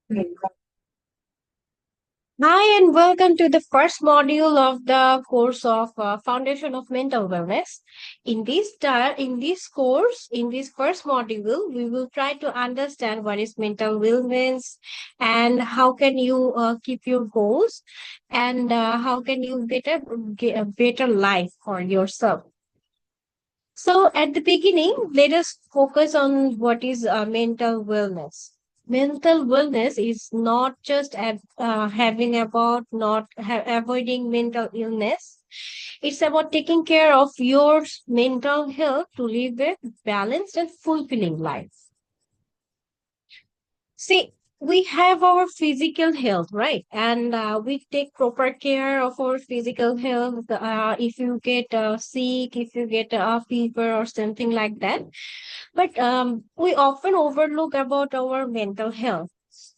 Hi, and welcome to the first module of the course of Foundation of Mental Wellness. In this course, in this first module, we will try to understand what is mental wellness and how can you keep your goals and how can you get a better life for yourself. So, at the beginning, let us focus on what is mental wellness. Mental wellness is not just having about not avoiding mental illness. It's about taking care of your mental health to live a balanced and fulfilling life. See, we have our physical health, right? And we take proper care of our physical health. If you get sick, if you get a fever or something like that. But we often overlook about our mental health.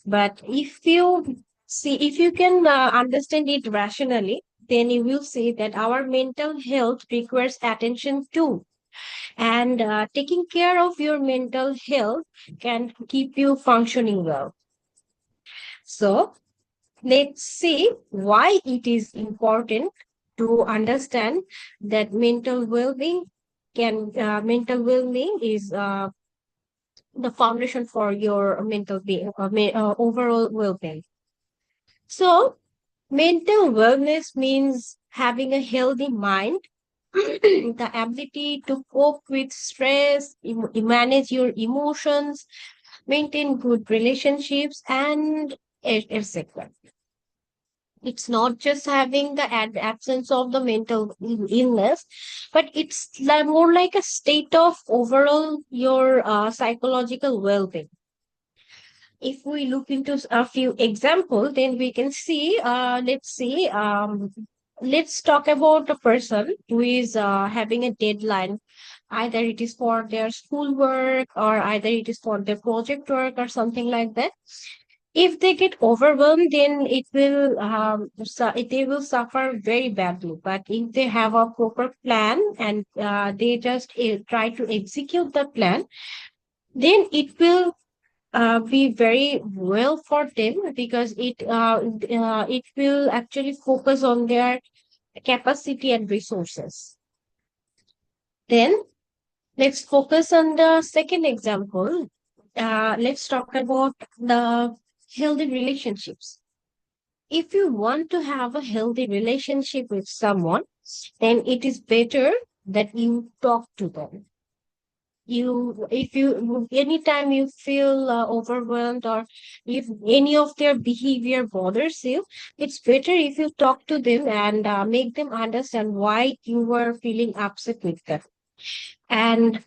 But if you can understand it rationally, then you will see that our mental health requires attention too. And taking care of your mental health can keep you functioning well. So let's see why it is important to understand that mental well-being is the foundation for your mental being, overall well-being. So mental wellness means having a healthy mind, the ability to cope with stress, manage your emotions, maintain good relationships, and etc. It's not just having the absence of the mental illness, but it's more like a state of overall your psychological well-being. If we look into a few examples, then we can see, let's talk about a person who is having a deadline. Either it is for their schoolwork or either it is for their project work or something like that. If they get overwhelmed, then they will suffer very badly. But if they have a proper plan and they just try to execute the plan, then it will be very well for them because it will actually focus on their capacity and resources. Then let's focus on the second example. Let's talk about the healthy relationships. If you want to have a healthy relationship with someone, then it is better that you talk to them. If you anytime you feel overwhelmed or if any of their behavior bothers you, it's better if you talk to them and make them understand why you were feeling upset with them. And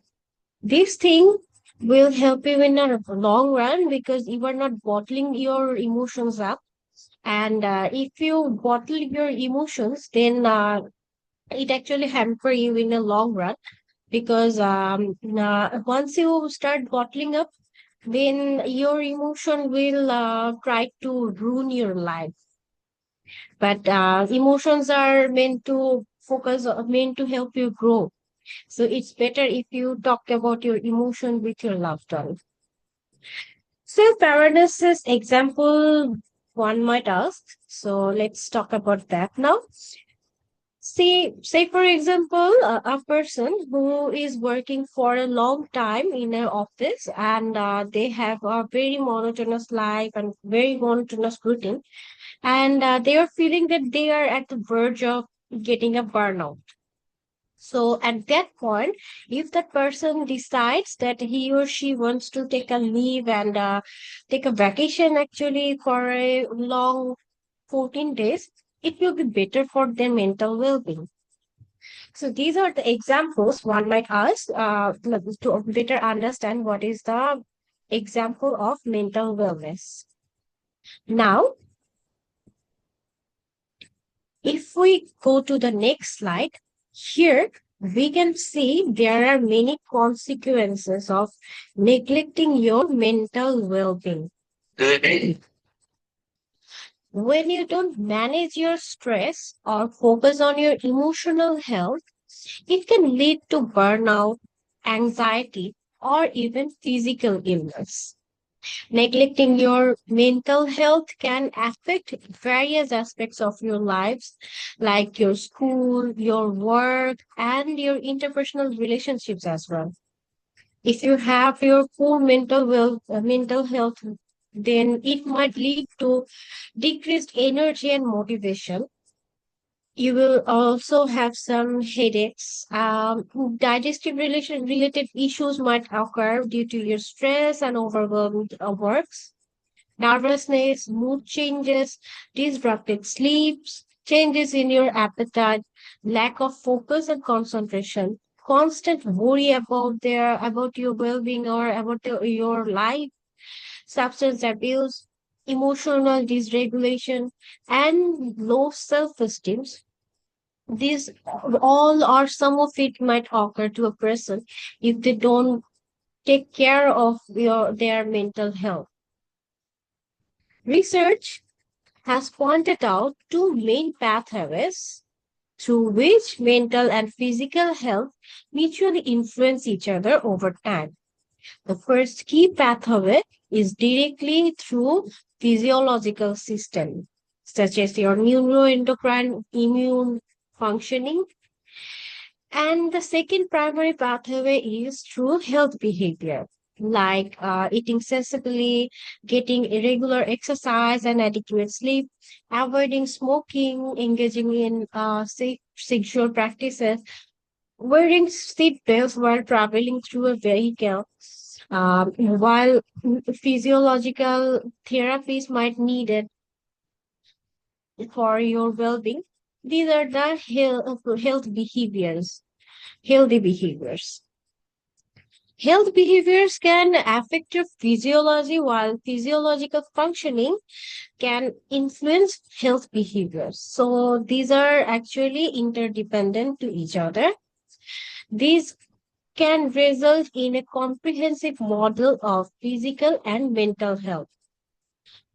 this thing will help you in a long run because you are not bottling your emotions up. And if you bottle your emotions, then it actually hamper you in a long run because once you start bottling up, then your emotion will try to ruin your life. But emotions are meant to help you grow. So it's better if you talk about your emotion with your loved one. Self-awareness is example one might ask. So let's talk about that now. Say for example, a person who is working for a long time in an office and they have a very monotonous life and very monotonous routine, and they are feeling that they are at the verge of getting a burnout. So at that point, if that person decides that he or she wants to take a leave and take a vacation actually for a long 14 days, it will be better for their mental well-being. So these are the examples one might ask to better understand what is the example of mental wellness. Now, if we go to the next slide, here we can see there are many consequences of neglecting your mental well-being. When you don't manage your stress or focus on your emotional health, it can lead to burnout, anxiety, or even physical illness. Neglecting your mental health can affect various aspects of your lives, like your school, your work, and your interpersonal relationships as well. If you have your poor mental health, then it might lead to decreased energy and motivation. You will also have some headaches. Digestive relation related issues might occur due to your stress and overwhelmed works. Nervousness, mood changes, disrupted sleeps, changes in your appetite, lack of focus and concentration, constant worry about your well-being or about your life, substance abuse, emotional dysregulation, and low self-esteem. These all or some of it might occur to a person if they don't take care of their mental health. Research has pointed out two main pathways through which mental and physical health mutually influence each other over time. The first key pathway is directly through physiological system, such as your neuroendocrine immune functioning, and the second primary pathway is through health behavior, like eating sensibly, getting irregular exercise and adequate sleep, avoiding smoking, engaging in sexual practices, wearing seat belts while traveling through a vehicle. While physiological therapies might needed for your well-being, these are the healthy behaviors. Health behaviors can affect your physiology, while physiological functioning can influence health behaviors. So these are actually interdependent to each other. These can result in a comprehensive model of physical and mental health,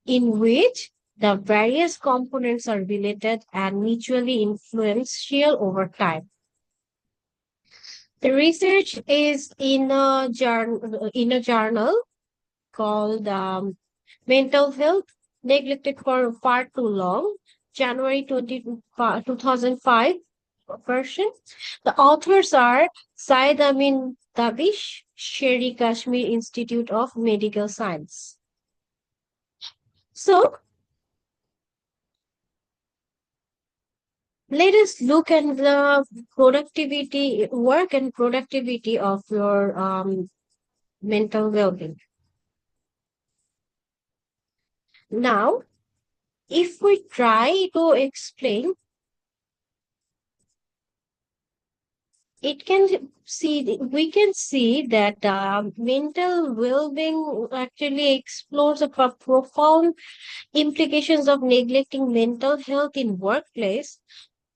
in which the various components are related and mutually influential over time. The research is in a journal called Mental Health Neglected for Far Too Long, January 2005 version. The authors are Said Amin Dabish, Sherry Kashmir Institute of Medical Science. So let us look at the work and productivity of your mental well-being. Now, if we try to explain, we can see that mental well-being actually explores the profound implications of neglecting mental health in workplace,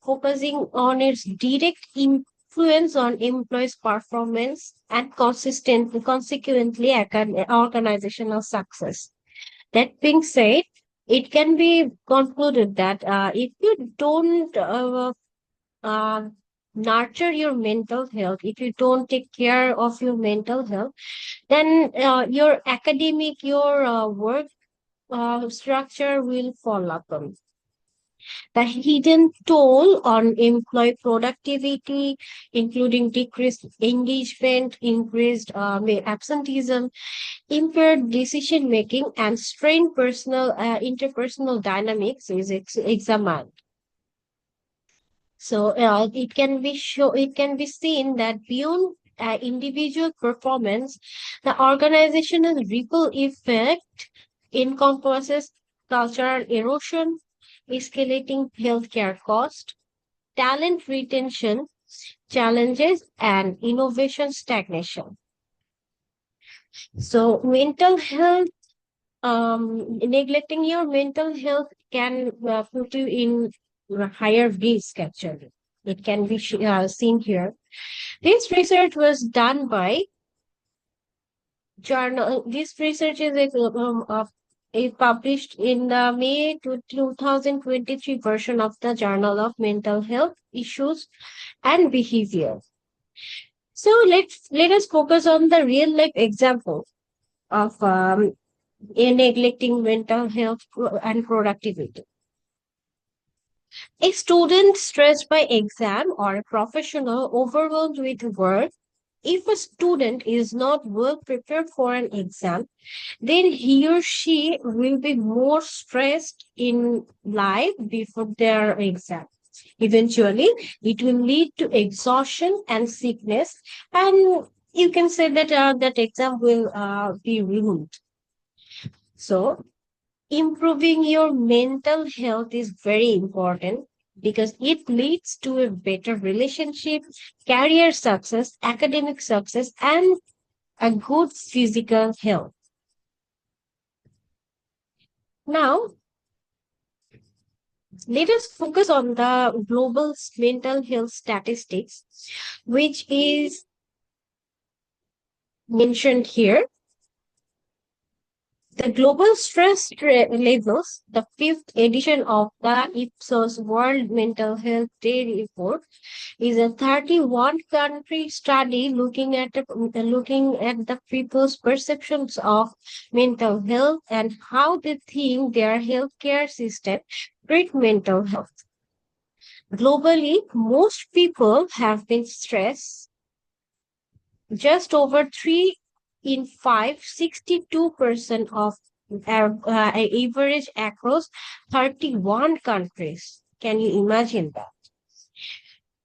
focusing on its direct influence on employees' performance and consequently organizational success. That being said, it can be concluded that if you don't uh, nurture your mental health, if you don't take care of your mental health, then your academic, your work structure will fall upon. The hidden toll on employee productivity, including decreased engagement, increased absenteeism, impaired decision making, and strained interpersonal dynamics is examined. So it can be seen that beyond individual performance, the organizational ripple effect encompasses cultural erosion, escalating healthcare cost, talent retention challenges, and innovation stagnation. So neglecting your mental health can put you in a higher risk actually. It can be seen here. This research was done by this research is published in the May 2023 version of the Journal of Mental Health Issues and Behavior. So let us focus on the real life example of in neglecting mental health and productivity. A student stressed by exam or a professional overwhelmed with work, if a student is not well prepared for an exam, then he or she will be more stressed in life before their exam. Eventually, it will lead to exhaustion and sickness, and you can say that that exam will be ruined. So, improving your mental health is very important because it leads to a better relationship, career success, academic success, and a good physical health. Now, let us focus on the global mental health statistics, which is mentioned here. The global stress levels, the fifth edition of the Ipsos World Mental Health Day report, is a 31 country study looking at the people's perceptions of mental health and how they think their healthcare system treat mental health. Globally, most people have been stressed. Just over 3 in 5, 62% of average across 31 countries. Can you imagine that?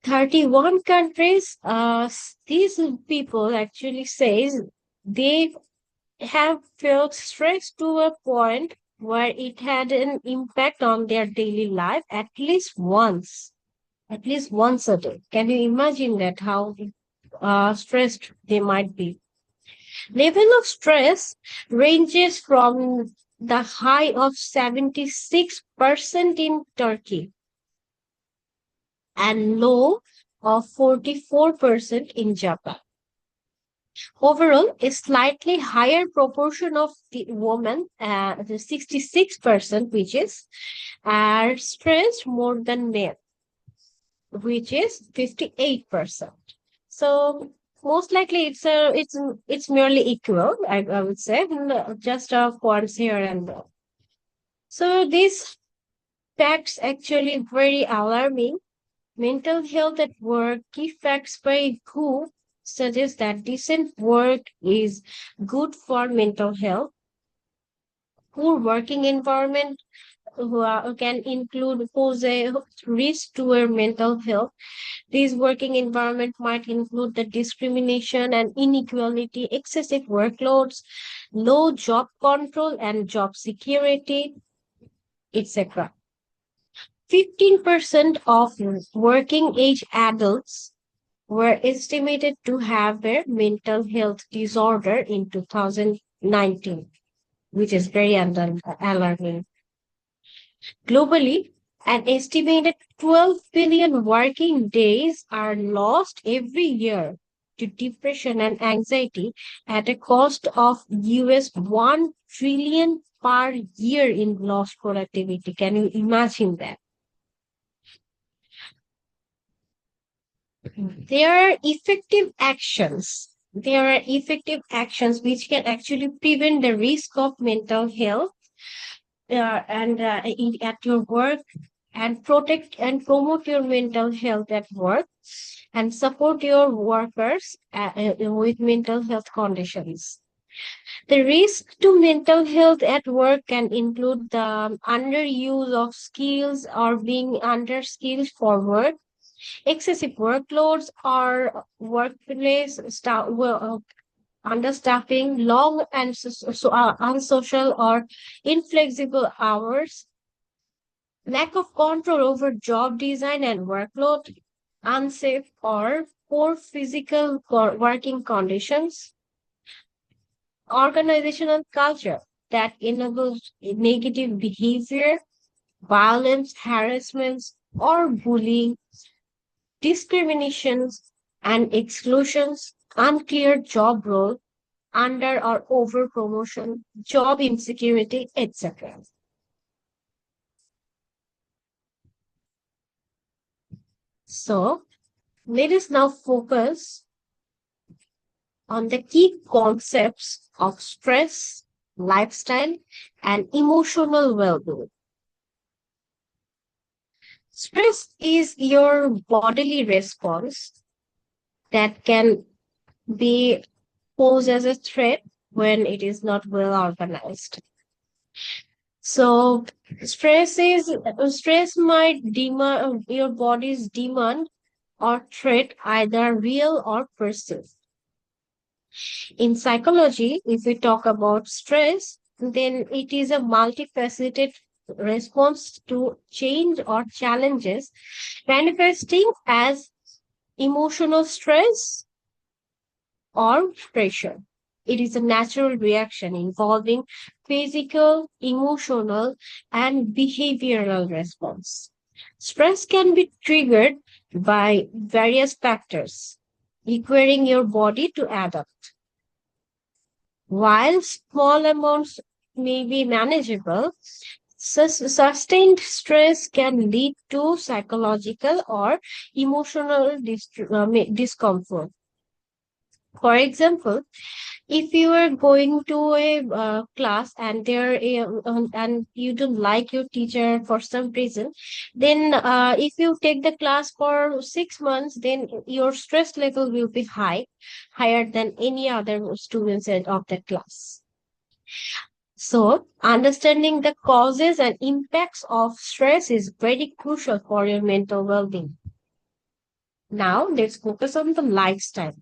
31 countries, these people actually says they have felt stress to a point where it had an impact on their daily life at least once a day. Can you imagine that how stressed they might be? Level of stress ranges from the high of 76% in Turkey and low of 44% in Japan. Overall, a slightly higher proportion of the women, the 66%, which is, are stressed more than men, which is 58%. So most likely it's merely equal, I would say, just points here and there. So these facts actually very alarming. Mental health at work, key facts by WHO suggest that decent work is good for mental health. Poor working environment can include pose a risk to our mental health. This working environment might include the discrimination and inequality, excessive workloads, low job control and job security, etc. 15% of working age adults were estimated to have a mental health disorder in 2019, which is very alarming. Globally, an estimated 12 billion working days are lost every year to depression and anxiety at a cost of US 1 trillion per year in lost productivity. Can you imagine that? There are effective actions. There are effective actions which can actually prevent the risk of mental health at your work and protect and promote your mental health at work and support your workers with mental health conditions. The risk to mental health at work can include the underuse of skills or being underskilled for work, excessive workloads or workplace understaffing, long and unsocial or inflexible hours, lack of control over job design and workload, unsafe or poor physical working conditions, organizational culture that enables negative behavior, violence, harassments, or bullying, discriminations and exclusions, unclear job role, under or over promotion, job insecurity, etc. So, let us now focus on the key concepts of stress lifestyle, and emotional well-being. Stress is your bodily response that can be posed as a threat when it is not well organized. So stress might demand your body's demand or threat, either real or perceived. In psychology, if we talk about stress, then it is a multifaceted response to change or challenges, manifesting as emotional stress or pressure. It is a natural reaction involving physical, emotional, and behavioral response. Stress can be triggered by various factors, requiring your body to adapt. While small amounts may be manageable, sustained stress can lead to psychological or emotional discomfort. For example, if you are going to a class and and you don't like your teacher for some reason, then if you take the class for 6 months, then your stress level will be higher than any other students of the class. So understanding the causes and impacts of stress is very crucial for your mental well-being. Now let's focus on the lifestyle.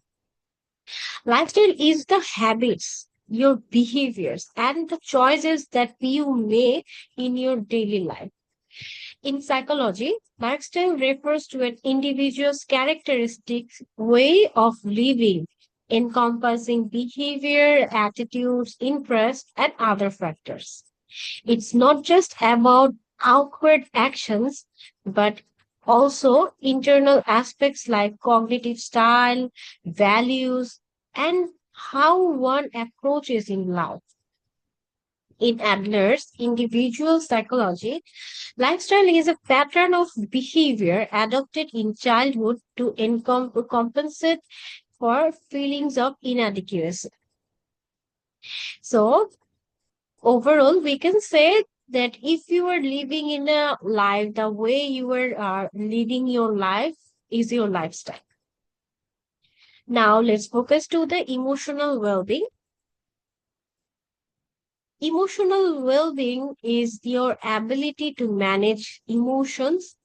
Lifestyle is the habits, your behaviors, and the choices that you make in your daily life. In psychology, lifestyle refers to an individual's characteristics, way of living, encompassing behavior, attitudes, interests, and other factors. It's not just about outward actions, but also internal aspects like cognitive style, values, and how one approaches in life. In Adler's individual psychology, lifestyle is a pattern of behavior adopted in childhood to compensate for feelings of inadequacy. So, overall, we can say that if you are living in a life, the way you are living your life is your lifestyle. Now, let's focus to the emotional well-being. Emotional well-being is your ability to manage emotions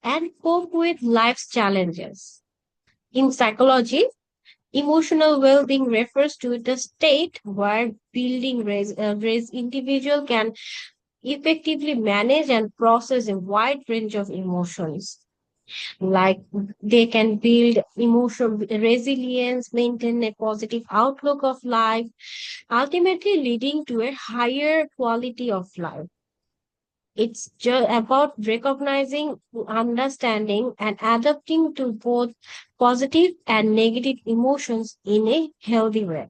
and cope with life's challenges. In psychology, emotional well-being refers to the state where raise individual can effectively manage and process a wide range of emotions. Like they can build emotional resilience, maintain a positive outlook of life, ultimately leading to a higher quality of life. It's just about recognizing, understanding, and adapting to both positive and negative emotions in a healthy way,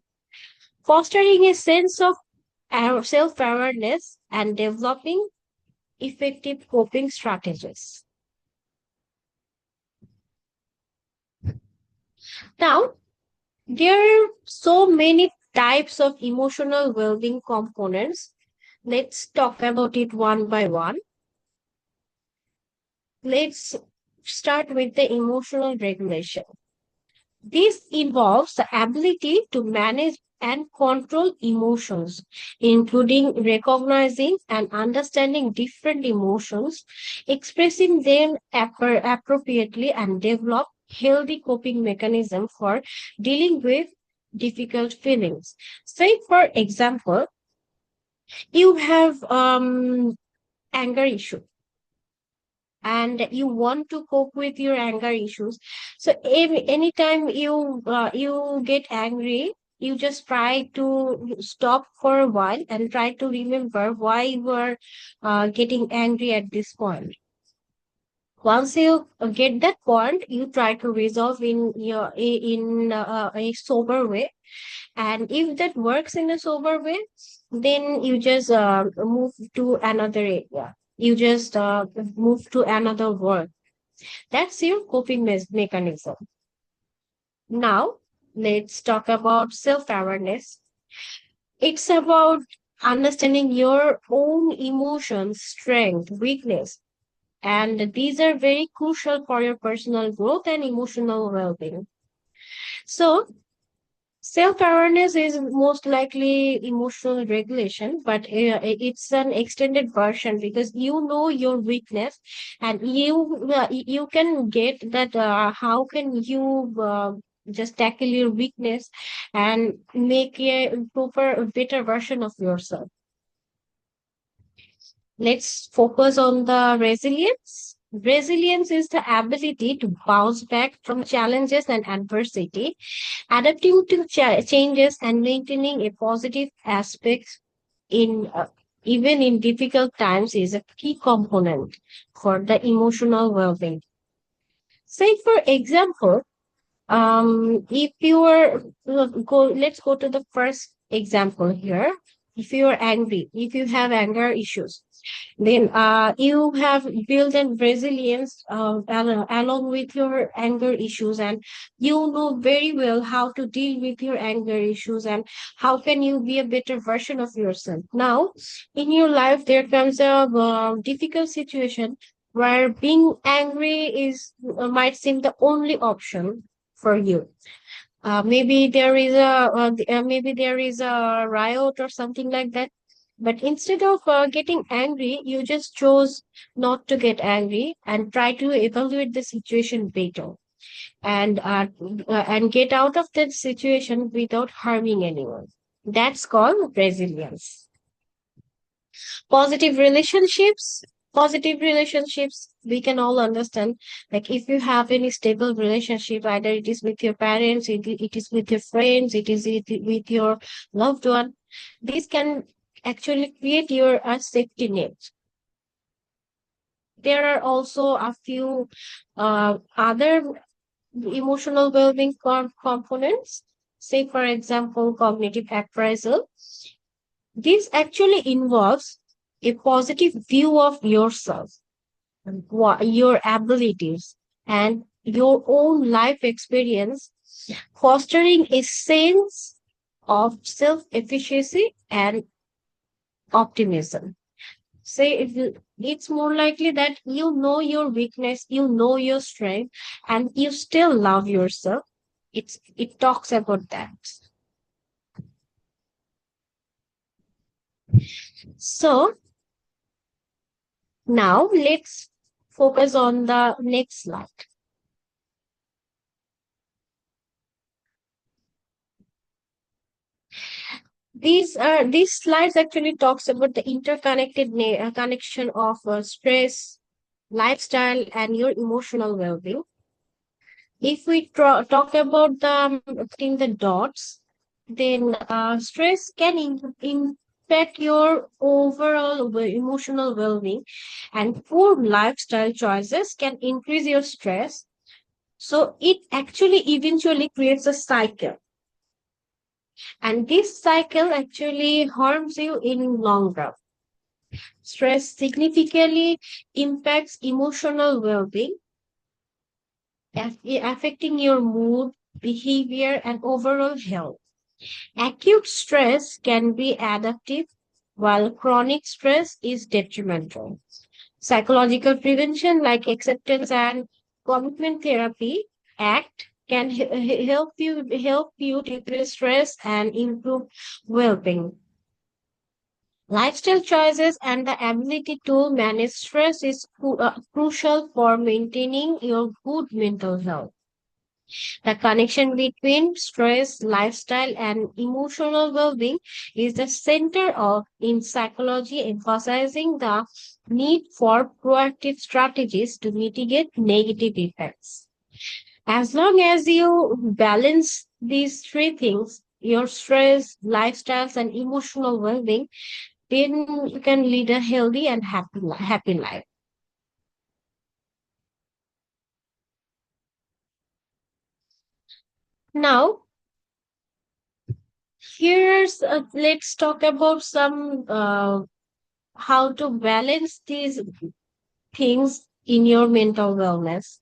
fostering a sense of self awareness and developing effective coping strategies. Now, there are so many types of emotional well being components. Let's talk about it one by one. Let's start with the emotional regulation. This involves the ability to manage and control emotions, including recognizing and understanding different emotions, expressing them appropriately, and develop healthy coping mechanism for dealing with difficult feelings. Say, for example, you have anger issue and you want to cope with your anger issues. So anytime you get angry, you just try to stop for a while and try to remember why you are getting angry at this point. Once you get that point, you try to resolve in a sober way, and if that works in a sober way, then you just move to another area. You just move to another work. That's your coping mechanism. Now, let's talk about self awareness. It's about understanding your own emotions, strength, weakness. And these are very crucial for your personal growth and emotional well-being. So, self-awareness is most likely emotional regulation, but it's an extended version because you know your weakness, and you can get that. How can you just tackle your weakness and make a proper, better version of yourself? Let's focus on the resilience. Resilience is the ability to bounce back from challenges and adversity, adapting to changes and maintaining a positive aspect in even in difficult times is a key component for the emotional well-being. Say, for example, if you are let's go to the first example here. If you are angry, if you have anger issues, then you have built in resilience along with your anger issues, and you know very well how to deal with your anger issues and how can you be a better version of yourself. Now, in your life, there comes a difficult situation where being angry is might seem the only option for you. Maybe there is a riot or something like that. But instead of getting angry, you just chose not to get angry and try to evaluate the situation better and get out of that situation without harming anyone. That's called resilience. Positive relationships. Positive relationships, we can all understand. Like if you have any stable relationship, either it is with your parents, it is with your friends, it is with your loved one, this can actually create your safety net. There are also a few other emotional well-being components. Say, for example, cognitive appraisal. This actually involves a positive view of yourself, your abilities, and your own life experience, fostering a sense of self-efficacy and optimism. Say it's more likely that you know your weakness, you know your strength, and you still love yourself. It talks about that. So now let's focus on the next slide. These slides actually talks about the interconnected connection of stress, lifestyle, and your emotional well-being. If we talk about the putting the dots, then stress can impact your overall emotional well-being, and poor lifestyle choices can increase your stress. So it actually eventually creates a cycle, and this cycle actually harms you in long run. Stress significantly impacts emotional well-being, affecting your mood, behavior, and overall health. Acute stress can be adaptive, while chronic stress is detrimental. Psychological prevention, like acceptance and commitment therapy, ACT, can help you decrease stress and improve well-being. Lifestyle choices and the ability to manage stress is crucial for maintaining your good mental health. The connection between stress, lifestyle, and emotional well-being is the center of in psychology, emphasizing the need for proactive strategies to mitigate negative effects. As long as you balance these three things, your stress, lifestyles, and emotional well-being, then you can lead a healthy and happy life. Now, here's let's talk about some how to balance these things in your mental wellness.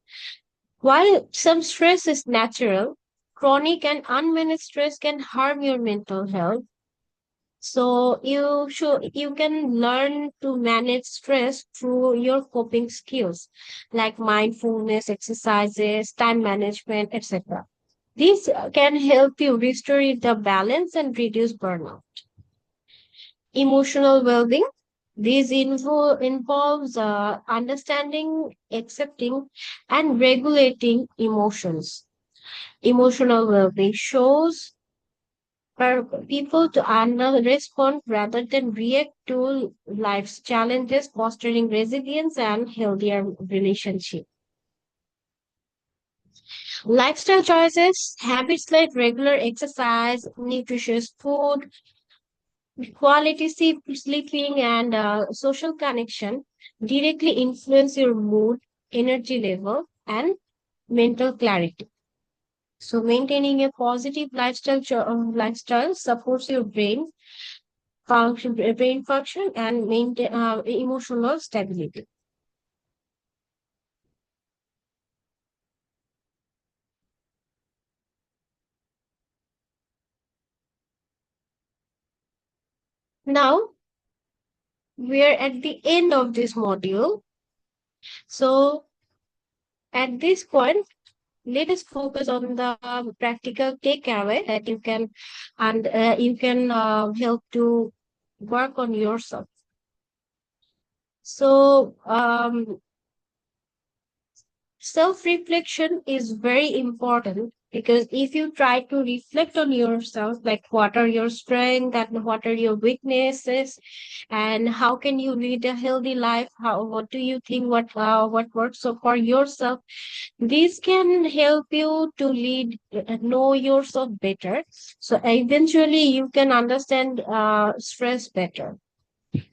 While some stress is natural, chronic and unmanaged stress can harm your mental health. So you can learn to manage stress through your coping skills like mindfulness exercises, time management, etc. These can help you restore the balance and reduce burnout. Emotional well-being. Involves understanding, accepting, and regulating emotions. Emotional well-being shows for people to respond rather than react to life's challenges, fostering resilience and healthier relationship. Lifestyle choices, habits like regular exercise, nutritious food, quality sleeping, and social connection directly influence your mood, energy level, and mental clarity. So, maintaining a positive lifestyle supports your brain function, and maintain emotional stability. Now, we're at the end of this module. So, at this point, let us focus on the practical takeaway that you can help to work on yourself. So, self reflection is very important because if you try to reflect on yourself, like what are your strengths and what are your weaknesses, and how can you lead a healthy life, what do you think, what works so for yourself, this can help you to know yourself better. So eventually you can understand stress better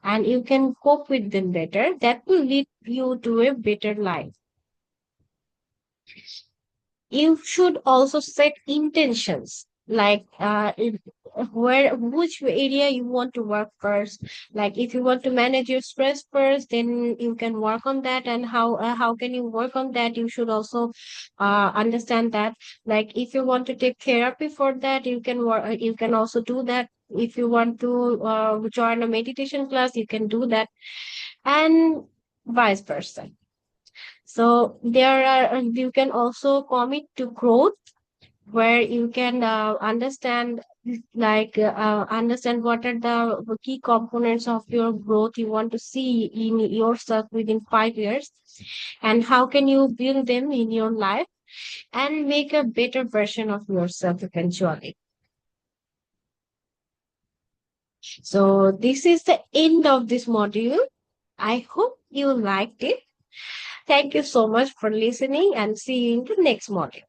and you can cope with them better. That will lead you to a better life. You should also set intentions like where which area you want to work first. Like if you want to manage your stress first, then you can work on that. And how can you work on that, you should also understand that. Like if you want to take therapy for that, you can work, you can also do that. If you want to join a meditation class, you can do that, and vice versa. So there are, you can also commit to growth where you can understand what are the key components of your growth you want to see in yourself within 5 years, and how can you build them in your life and make a better version of yourself eventually. So this is the end of this module. I hope you liked it. Thank you so much for listening and see you in the next module.